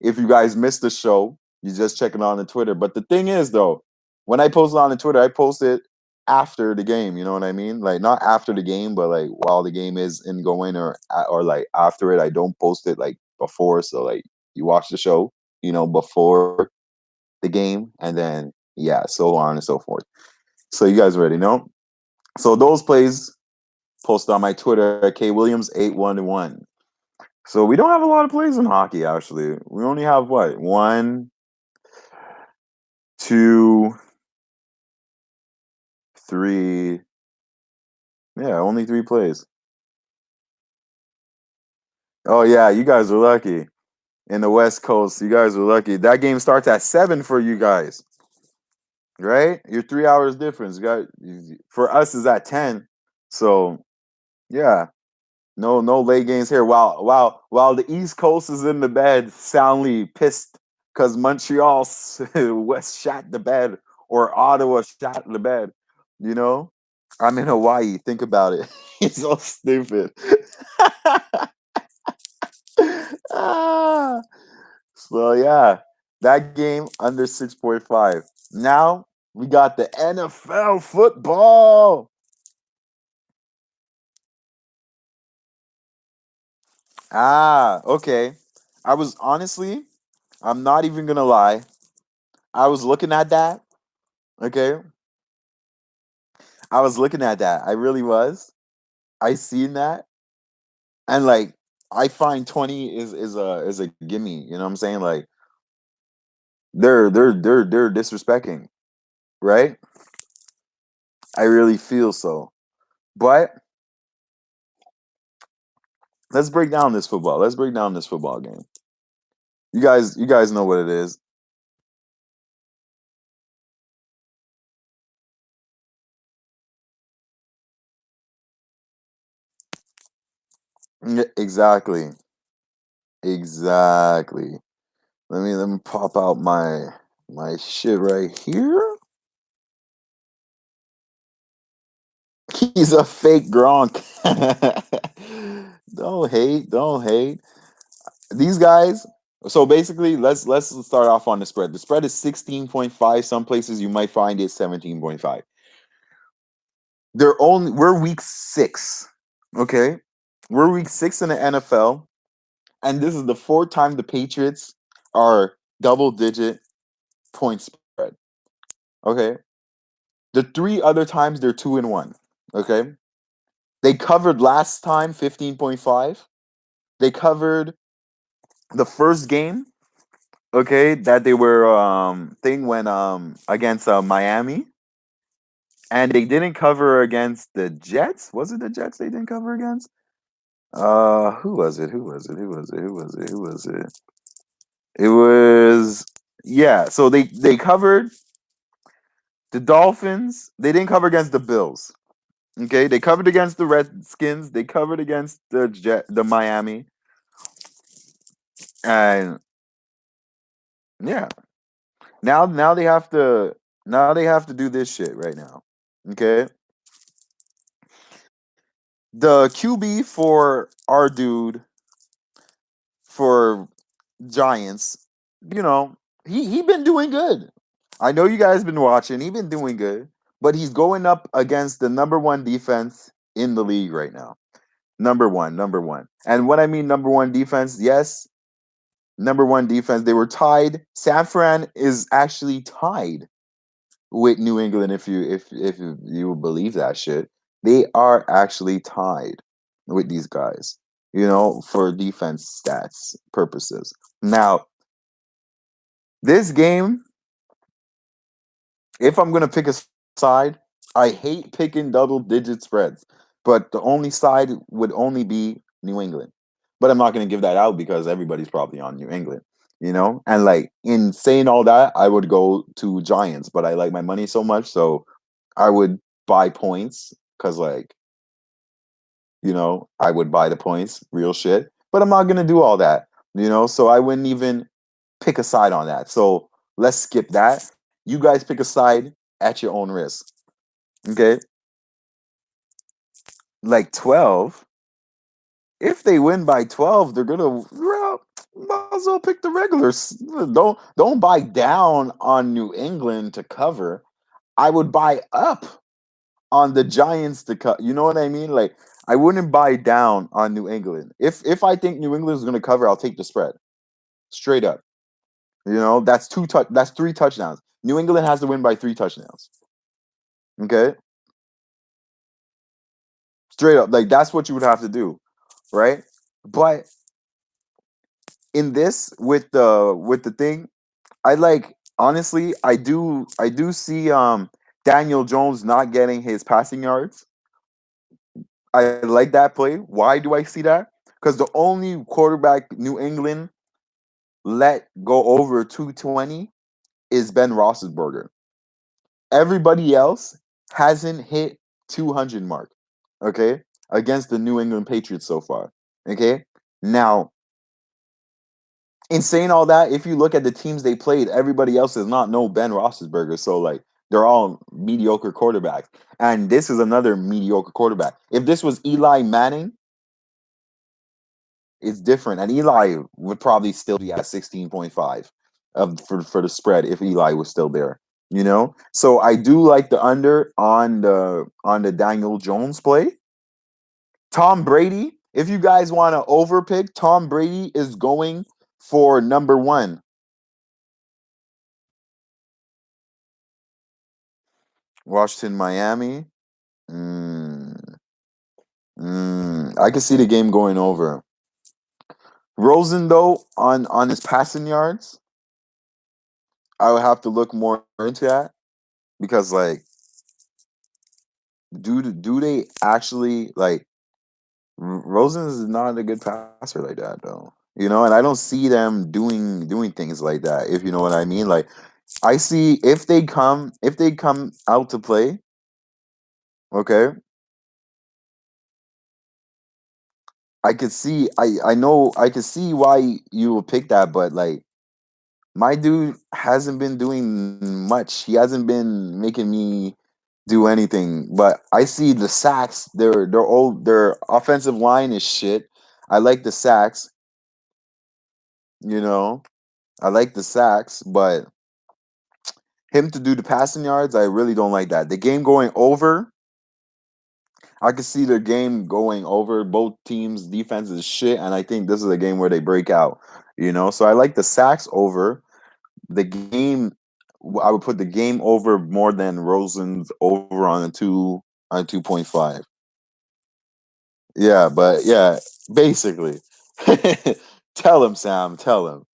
B: If you guys missed the show, you just check it on the Twitter. But the thing is, though, when I post it on the Twitter, I post it after the game. You know what I mean? Like not after the game, but like while the game is in going, or like after it. I don't post it like before. So like you watch the show, before the game, and then so on and so forth. So you guys already know. So those plays posted on my Twitter at kwilliams811. So we don't have a lot of plays in hockey, actually. We only have what? 1, 2, 3. Yeah, only 3 plays. Oh yeah, you guys are lucky. In the West Coast, you guys are lucky. That game starts at 7 for you guys. Right? You're 3 hours difference. For us is at 10. So yeah. No late games here. While the East Coast is in the bed, soundly pissed because Montreal West shot the bed, or Ottawa shot the bed. I'm in Hawaii. Think about it. It's so stupid. Ah. So yeah, that game under 6.5. Now we got the NFL football. Okay. I was honestly I'm not even gonna lie. I was looking at that. Okay, I was looking at that. I really was. I seen that, and like I find 20 is a gimme. You know what I'm saying? Like they're disrespecting, right? I really feel so. But let's break down this football. Let's break down this football game. You guys know what it is. Exactly. Exactly. Let me pop out my shit right here. He's a fake Gronk. Don't hate. Don't hate. These guys. So basically, let's start off on the spread. The spread is 16.5. Some places you might find it 17.5. We're week 6. Okay? We're week 6 in the NFL, and this is the fourth time the Patriots are double digit point spread. Okay? The 3 other times they're 2-1. Okay? They covered last time 15.5. They covered the first game, okay, that they were thing when against Miami, and they didn't cover against the Jets. Was it the Jets they didn't cover against? Who was it? Who was it? Who was it? Who was it? Who was it? It was yeah. So they covered the Dolphins. They didn't cover against the Bills. Okay, they covered against the Redskins. They covered against the Miami, and yeah. Now they have to do this shit right now. Okay, the QB for our dude for Giants, you know, he been doing good. I know you guys been watching. He been doing good, but he's going up against the number one defense in the league right now. Number one. And what I mean number one defense, yes, number one defense. They were tied. San Fran is actually tied with New England. If you believe that shit, they are actually tied with these guys. You know, for defense stats purposes. Now, this game, if I'm gonna pick a side, I hate picking double digit spreads, but the only side would only be New England. But I'm not gonna give that out because everybody's probably on New England, you know. And like in saying all that, I would go to Giants, but I like my money so much, so I would buy points because like I would buy the points, real shit. But I'm not gonna do all that, So I wouldn't even pick a side on that. So let's skip that. You guys pick a side at your own risk. Okay? Like 12. If they win by 12, they're gonna might as well pick the regulars. Don't buy down on New England to cover. I would buy up on the Giants to cut. You know what I mean? Like I wouldn't buy down on New England. If I think New England is going to cover, I'll take the spread. Straight up. That's 3 touchdowns. New England has to win by 3 touchdowns. Okay? Straight up. Like that's what you would have to do, right? But in this with the thing, I like honestly, I do see Daniel Jones not getting his passing yards. I like that play. Why do I see that? Because the only quarterback New England let go over 220 is Ben Roethlisberger. Everybody else hasn't hit 200 mark. Okay, against the New England Patriots so far. Okay, now in saying all that, if you look at the teams they played, everybody else does not know Ben Roethlisberger. So like they're all mediocre quarterbacks, and this is another mediocre quarterback. If this was Eli Manning, it's different. And Eli would probably still be at 16.5 for the spread if Eli was still there. So I do like the under on the Daniel Jones play. Tom Brady, if you guys want to overpick, Tom Brady is going for number one. Washington, Miami. I can see the game going over. Rosen, though, on his passing yards, I would have to look more into that because, like, do they actually like Rosen is not a good passer like that though, and I don't see them doing things like that. If you know what I mean, like I see if they come out to play, okay, I could see why you would pick that, but like my dude hasn't been doing much. He hasn't been making me do anything. But I see the sacks. Their offensive line is shit. I like the sacks, you know. I like the sacks, but him to do the passing yards, I really don't like that. The game going over, I can see the game going over. Both teams' defense is shit, and I think this is a game where they break out. So I like the sacks over. The game, I would put the game over more than Rosen's over on a 2.5. Yeah, but yeah, basically. Tell him, Sam. Tell him.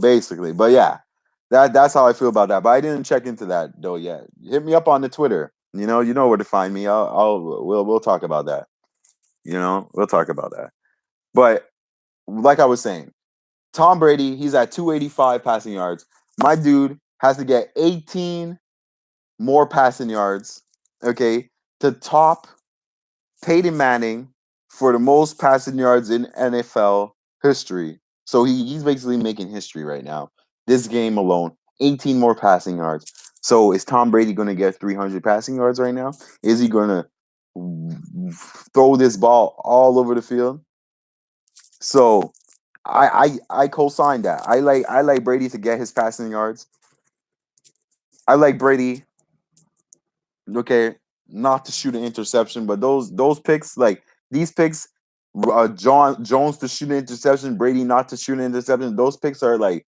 B: Basically. But yeah, that's how I feel about that. But I didn't check into that though yet. Hit me up on the Twitter. You know where to find me. We'll talk about that. We'll talk about that. But like I was saying, Tom Brady, he's at 285 passing yards. My dude has to get 18 more passing yards, okay, to top Peyton Manning for the most passing yards in NFL history. So he's basically making history right now. This game alone, 18 more passing yards. So is Tom Brady going to get 300 passing yards right now? Is he going to throw this ball all over the field? So I co-sign that. I like Brady to get his passing yards. I like Brady, okay, not to shoot an interception, but those picks, like these picks, John Jones to shoot an interception, Brady not to shoot an interception. Those picks are like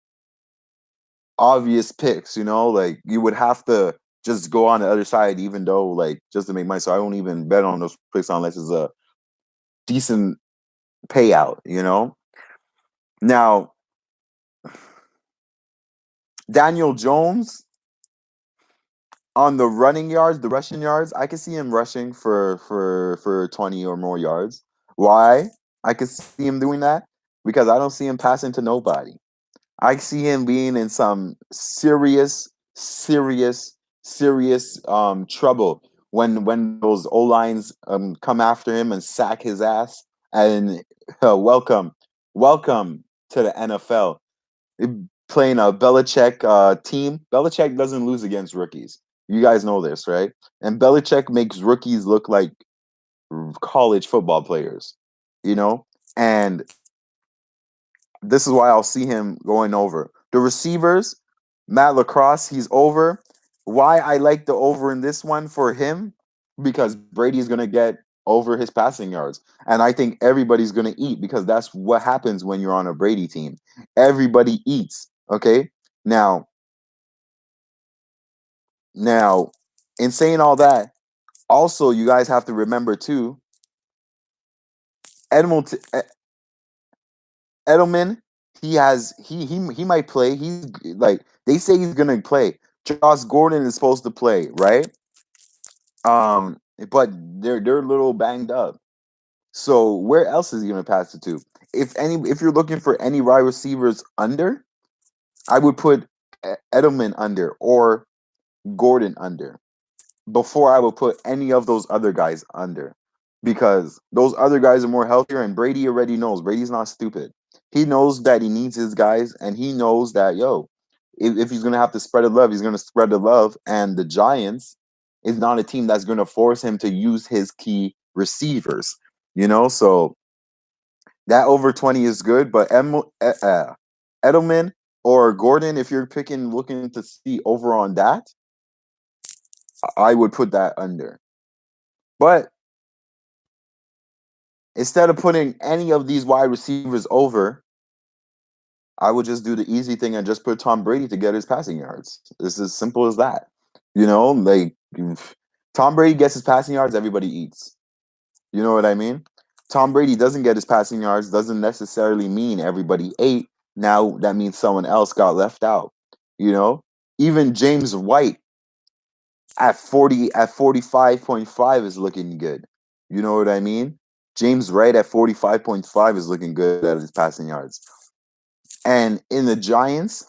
B: obvious picks, like you would have to just go on the other side, even though like just to make money. So I won't even bet on those picks unless it's a decent payout. Now Daniel Jones on the running yards, the rushing yards, I can see him rushing for 20 or more yards. Why? I can see him doing that because I don't see him passing to nobody. I see him being in some serious trouble when those O lines come after him and sack his ass. And welcome to the NFL. Playing a Belichick team. Belichick doesn't lose against rookies. You guys know this, right? And Belichick makes rookies look like college football players, you know? And this is why I'll see him going over. The receivers, Matt Lacrosse, he's over. Why I like the over in this one for him? Because Brady's going to get over his passing yards. And I think everybody's going to eat because that's what happens when you're on a Brady team. Everybody eats, okay? Now, in saying all that, also you guys have to remember too, Edmonton, Edelman, he might play. He's like they say he's gonna play. Josh Gordon is supposed to play, right? But they're a little banged up. So where else is he gonna pass it to? If you're looking for any wide receivers under, I would put Edelman under or Gordon under before I would put any of those other guys under because those other guys are more healthier and Brady already knows. Brady's not stupid. He knows that he needs his guys and he knows that, if he's going to have to spread the love, he's going to spread the love. And the Giants is not a team that's going to force him to use his key receivers. So that over 20 is good. But Edelman or Gordon, if you're looking to see over on that, I would put that under. But instead of putting any of these wide receivers over, I would just do the easy thing and just put Tom Brady to get his passing yards. It's as simple as that. Like if Tom Brady gets his passing yards, everybody eats. You know what I mean? Tom Brady doesn't get his passing yards, doesn't necessarily mean everybody ate. Now that means someone else got left out. You know? Even James White at 45.5 is looking good. You know what I mean? James Wright at 45.5 is looking good at his passing yards. And in the Giants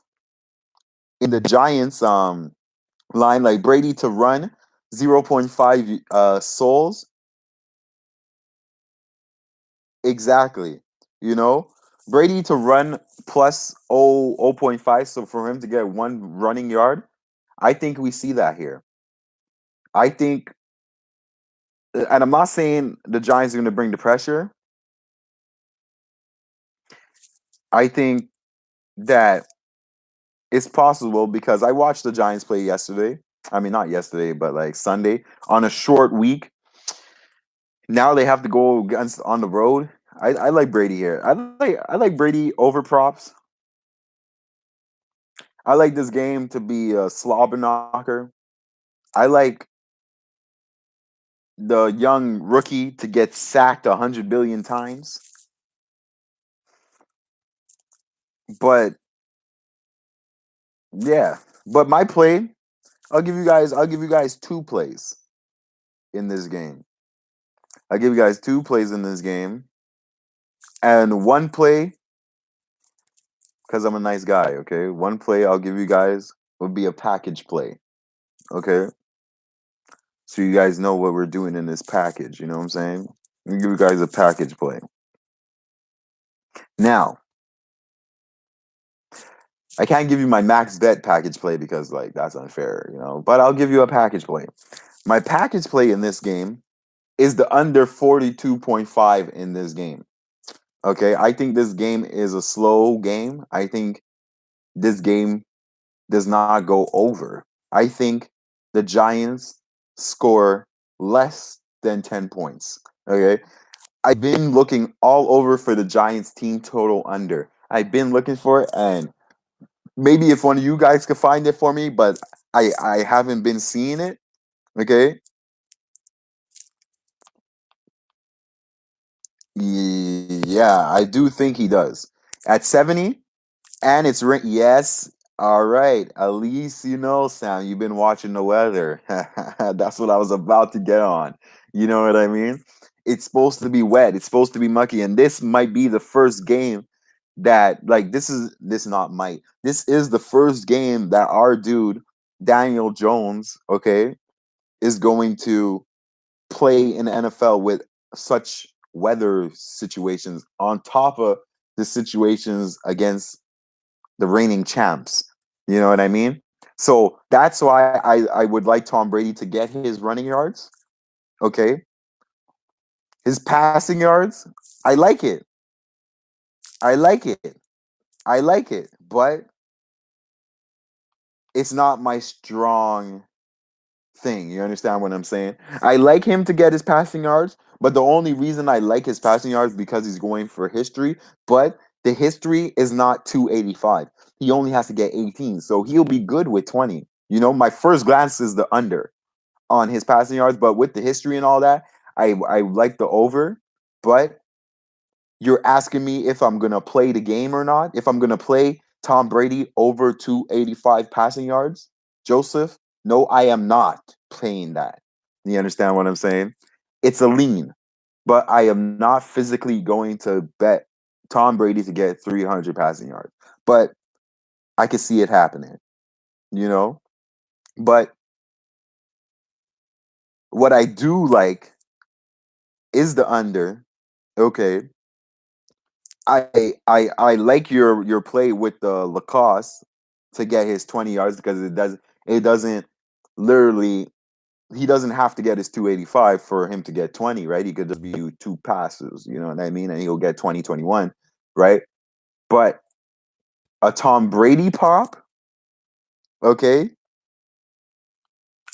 B: line, like Brady to run 0.5 souls. Exactly. You know, Brady to run plus 0.5, so for him to get one running yard, I think we see that here. I think, and I'm not saying the Giants are going to bring the pressure. I think that it's possible because I watched the Giants play yesterday. I mean, not yesterday, but like Sunday on a short week. Now they have to go against on the road. I like Brady here. I like Brady over props. I like this game to be a slobber knocker. I like the young rookie to get sacked 100 billion times. But yeah, but my play, I'll give you guys two plays in this game. I'll give you guys two plays in this game. And one play, because I'm a nice guy, okay? One play I'll give you guys would be a package play. Okay? So you guys know what we're doing in this package, you know what I'm saying? I'll give you guys a package play. Now, I can't give you my max bet package play because like that's unfair, But I'll give you a package play. My package play in this game is the under 42.5 in this game. Okay, I think this game is a slow game. I think this game does not go over. I think the Giants score less than 10 points. Okay, I've been looking all over for the Giants team total under. I've been looking for it, and maybe if one of you guys could find it for me, but I haven't been seeing it. Okay. Yeah, I do think he does. At 70, and it's rain. Yes. All right. At least Sam, you've been watching the weather. That's what I was about to get on. You know what I mean? It's supposed to be wet. It's supposed to be mucky, and this might be the first game that like this not might. This is the first game that our dude Daniel Jones, okay, is going to play in the NFL with such weather situations on top of the situations against the reigning champs. You know what I mean? So that's why I would like Tom Brady to get his running yards. Okay. His passing yards, I like it. I like it. I like it. But it's not my strong thing. You understand what I'm saying? I like him to get his passing yards, but the only reason I like his passing yards because he's going for history. But the history is not 285. He only has to get 18, so he'll be good with 20. My first glance is the under on his passing yards, but with the history and all that, I like the over. But you're asking me if I'm gonna play the game or not. If I'm gonna play Tom Brady over 285 passing yards, Joseph? No, I am not playing that. You understand what I'm saying? It's a lean, but I am not physically going to bet Tom Brady to get 300 passing yards. But I can see it happening, you know? But what I do like is the under. Okay. I like your play with the Lacoste to get his 20 yards because it doesn't literally he doesn't have to get his 285 for him to get 20, right? He could just be two passes, you know what I mean? And he'll get 20, 21, right? But a Tom Brady pop, okay?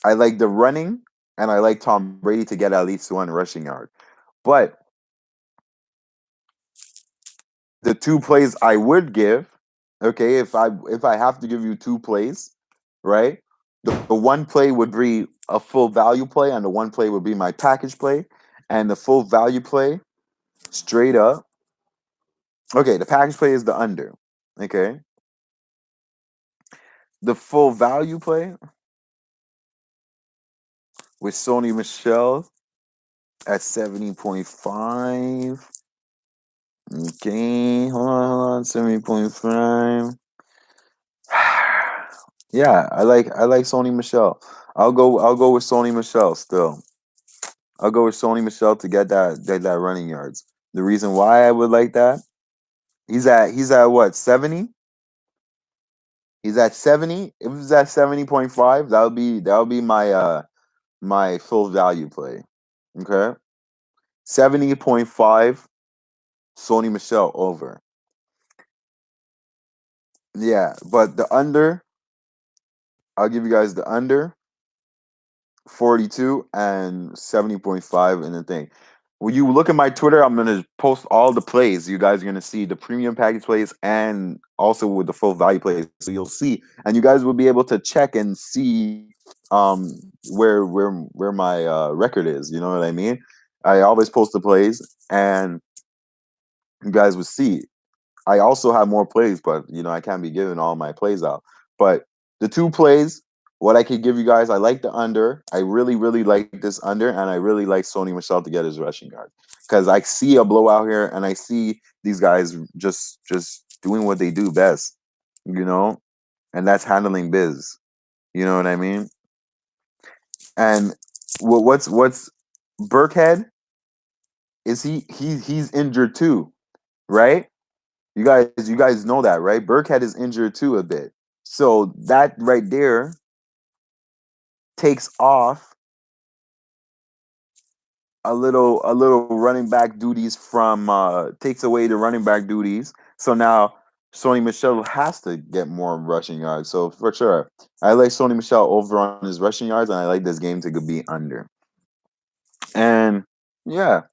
B: I like the running and I like Tom Brady to get at least one rushing yard. But the two plays I would give, okay, if I have to give you two plays, right? the one play would be a full value play, and the one play would be my package play. And the full value play, straight up. Okay, the package play is the under. Okay. The full value play with Sony Michelle at 70.5. Okay, hold on, 70.5. Yeah, I like Sony Michelle. I'll go with Sony Michelle still. I'll go with Sony Michelle to get that running yards. The reason why I would like that, he's at what, 70? He's at 70. If he's at 70.5, that'll be my full value play. Okay? 70.5 Sony Michelle over. Yeah, but the under, I'll give you guys the under 42 and 70.5 in the thing. When you look at my Twitter, I'm gonna post all the plays. You guys are gonna see the premium package plays and also with the full value plays. So you'll see, and you guys will be able to check and see um where my record is. You know what I mean? I always post the plays, and you guys will see. I also have more plays, but I can't be giving all my plays out. But the two plays, what I could give you guys, I like the under. I really, really like this under, and I really like Sony Michelle to get his rushing yard because I see a blowout here, and I see these guys just doing what they do best, and that's handling biz. You know what I mean? And what's Burkhead? Is he's injured too, right? You guys know that, right? Burkhead is injured too a bit. So that right there takes off a little running back duties from takes away the running back duties. So now Sony Michelle has to get more rushing yards. So for sure, I like Sony Michelle over on his rushing yards, and I like this game to be under. And yeah,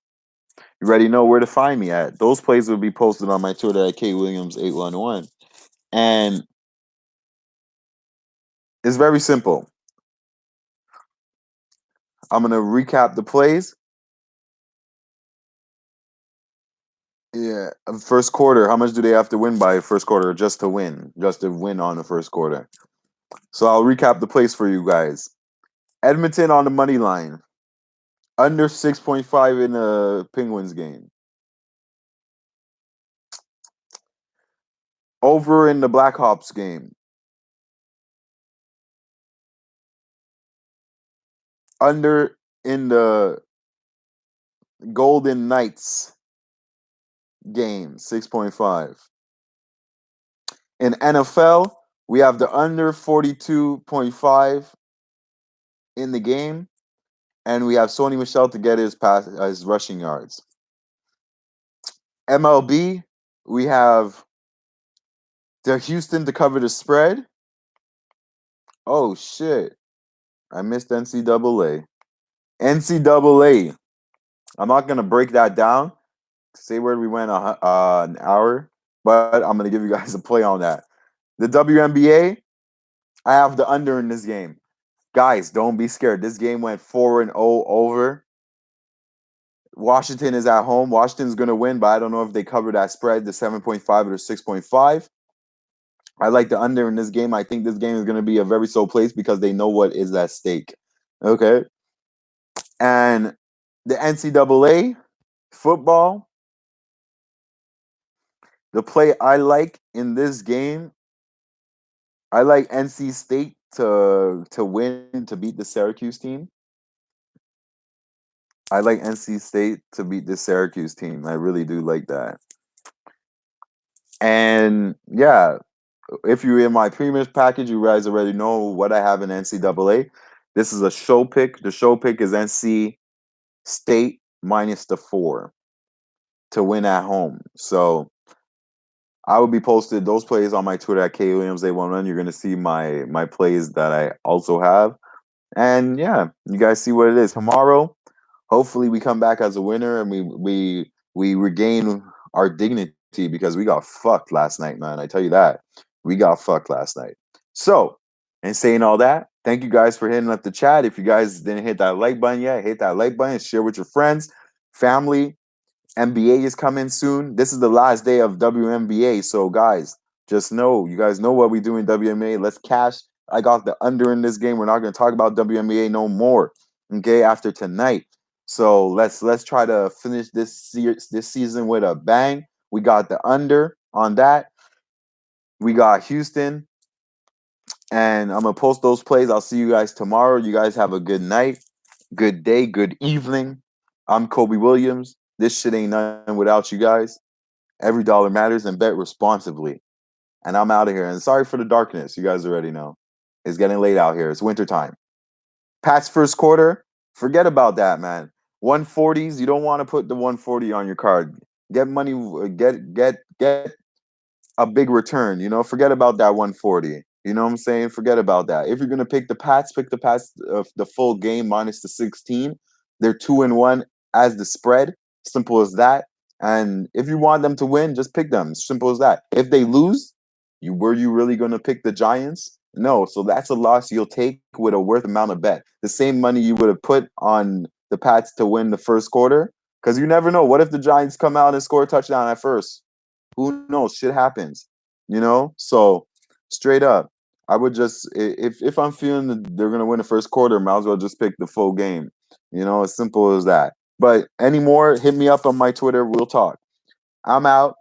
B: you already know where to find me at. Those plays will be posted on my Twitter at KWilliams811. And it's very simple. I'm going to recap the plays. Yeah, first quarter. How much do they have to win by first quarter just to win? Just to win on the first quarter. So I'll recap the plays for you guys. Edmonton on the money line. Under 6.5 in the Penguins game. Over in the Blackhawks game. Under in the Golden Knights game, 6.5. In NFL, we have the under 42.5 in the game, and we have Sony Michelle to get his rushing yards. MLB, we have the Houston to cover the spread. Oh shit. I missed NCAA. NCAA. I'm not gonna break that down. Say where we went an hour, but I'm gonna give you guys a play on that. The WNBA, I have the under in this game. Guys, don't be scared. This game went 4-0 over. Washington is at home. Washington's gonna win, but I don't know if they cover that spread, the 7.5 or the 6.5. I like the under in this game. I think this game is gonna be a very slow pace because they know what is at stake. Okay. And the NCAA football, the play I like in this game, I like NC State to win, to beat the Syracuse team. I like NC State to beat the Syracuse team. I really do like that. And yeah, if you're in my premium package, you guys already know what I have in NCAA. This is a show pick. The show pick is NC State minus the 4 to win at home. So I will be posted those plays on my Twitter at KWilliams811. You're gonna see my plays that I also have. And yeah, you guys see what it is. Tomorrow, hopefully we come back as a winner and we regain our dignity because we got fucked last night, man. I tell you that. We got fucked last night. So, and saying all that, Thank you guys for hitting up the chat. If you guys didn't hit that like button yet, hit that like button, share with your friends, family. NBA is coming soon. This is the last day of WNBA. So, guys, just know, you guys know what we do in WNBA. Let's cash. I got the under in this game. We're not going to talk about WNBA no more. Okay, after tonight. So let's try to finish this season with a bang. We got the under on that. We got Houston, and I'm gonna post those plays. I'll see you guys tomorrow. You guys have a good night, good day, good evening. I'm Kobe Williams. This shit ain't nothing without you guys. Every dollar matters, and bet responsibly. And I'm out of here. And sorry for the darkness. You guys already know. It's getting late out here. It's winter time. Pats first quarter, forget about that, man. 140s, you don't want to put the 140 on your card. Get money, get a big return, forget about that 140. You know what I'm saying? Forget about that. If you're going to pick the Pats of the full game minus the 16. They're 2-1 as the spread. Simple as that. And if you want them to win, just pick them. Simple as that. If they lose, were you really going to pick the Giants? No. So that's a loss you'll take with a worth amount of bet. The same money you would have put on the Pats to win the first quarter. Because you never know. What if the Giants come out and score a touchdown at first? Who knows? Shit happens. So straight up, I would just if I'm feeling that they're gonna win the first quarter, might as well just pick the full game. As simple as that. But any more, hit me up on my Twitter. We'll talk. I'm out.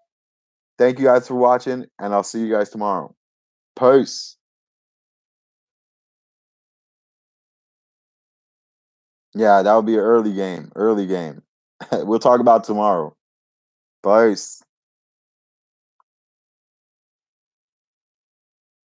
B: Thank you guys for watching, and I'll see you guys tomorrow. Peace. Yeah, that would be an early game. Early game. We'll talk about tomorrow. Peace.